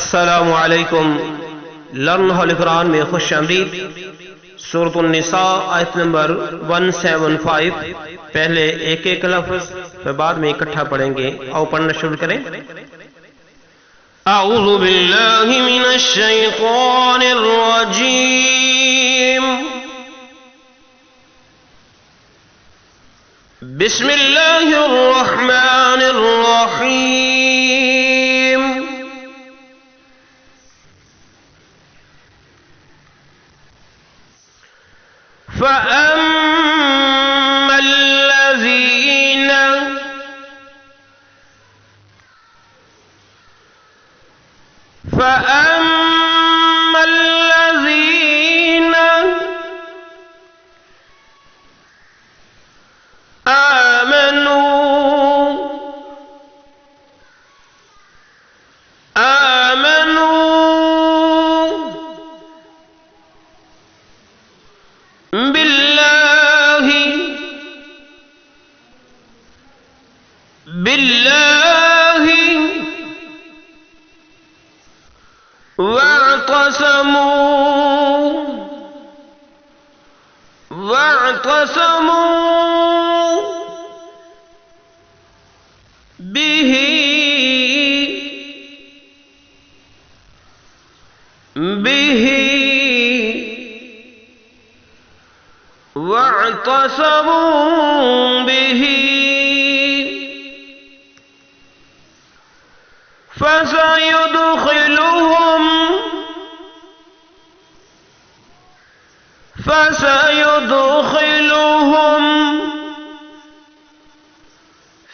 السلام علیکم learn whole قرآن میں خوش آمدید۔ سورۃ النساء آیت نمبر 175 پہلے ایک ایک لفظ پھر بعد میں اکٹھا پڑھیں گے۔ آؤ پڑھنا شروع کریں۔ اعوذ باللہ من الشیطان الرجیم، بسم اللہ الرحمن الرحیم۔ فَأَمَّا الَّذِينَ بالله واعتصموا به فسيدخلهم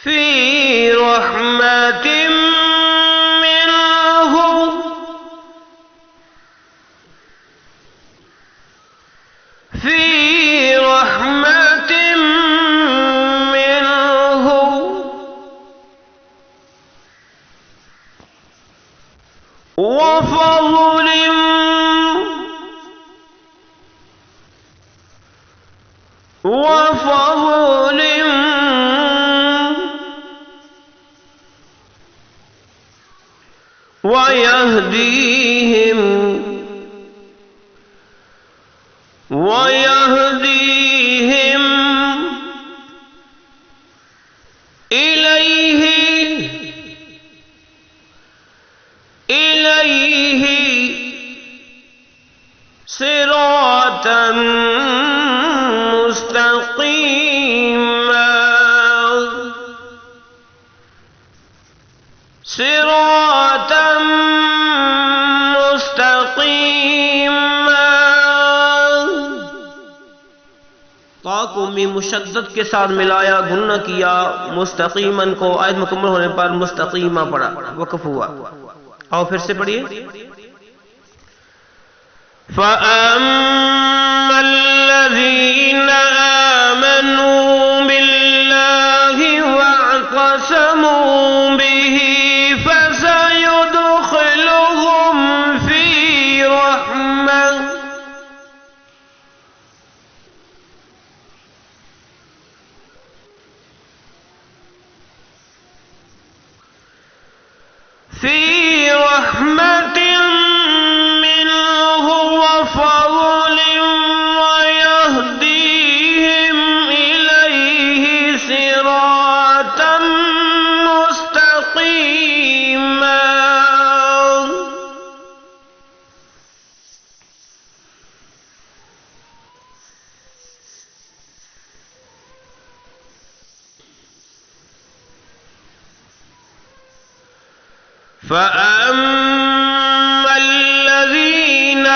في رحمة منه وفضل ويهديهم إليه صراطا مستقيما تا کو میم مشدد کے ساتھ ملایا، گننا کیا، مستقیمن کو آیت مکمل ہونے پر مستقیمہ پڑھا، وقف ہوا۔ آؤ پھر سے پڑھیے۔ فَأَمَّا الَّذِينَ آمَنُوا بِاللَّهِ وَاعْتَصَمُوا بِهِ فَسَيُدْخِلُهُمْ فِي رَحْمَةٍ منه وفضل ويهديهم إليه صراطا مستقيما۔ فَأَمَّا الَّذِينَ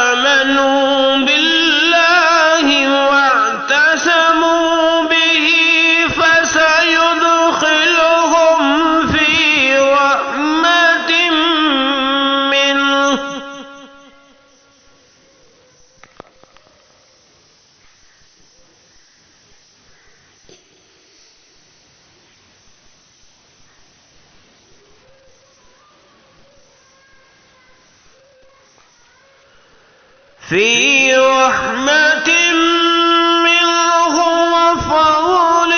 آمَنُوا بِاللَّهِ وَاعْتَصَمُوا بِهِ فَسَيُدْخِلُهُمْ فِي رَحْمَةٍ مِّنْهُ وفضل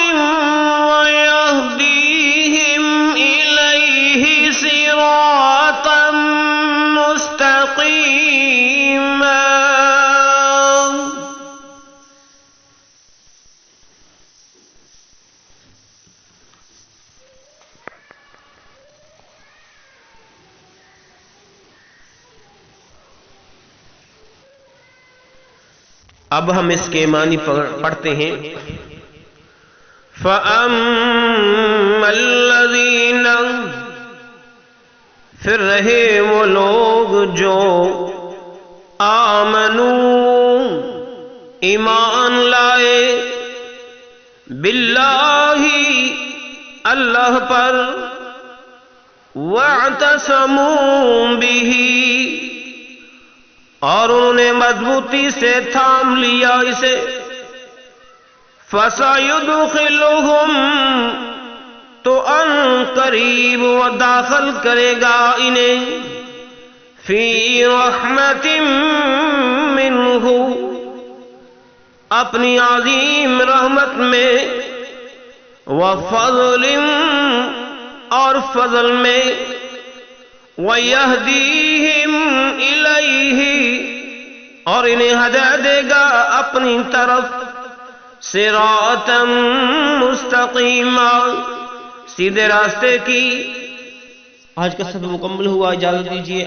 ويهديهم إليه صراطا اب ہم اس کے معنی پڑھتے ہیں۔ فَأَمَّا الَّذِينَ، پھر رہے وہ لوگ جو آمنوا، ایمان لائے، باللہ، اللہ پر، واعتصموا بہ، اور انہوں نے مضبوطی سے تھام لیا اسے، فَسَيُدْخِلُهُمْ، تو ان قریب وہ داخل کرے گا انہیں، فی رحمت منہ، اپنی عظیم رحمت میں، وفضل، اور فضل میں، وَيَهْدِيهِمْ إِلَيْهِ، اور انہیں ہدایت دے گا اپنی طرف، صراطا مستقیما، سیدھے راستے کی۔ آج کا سبق مکمل ہوا، اجازت دیجیے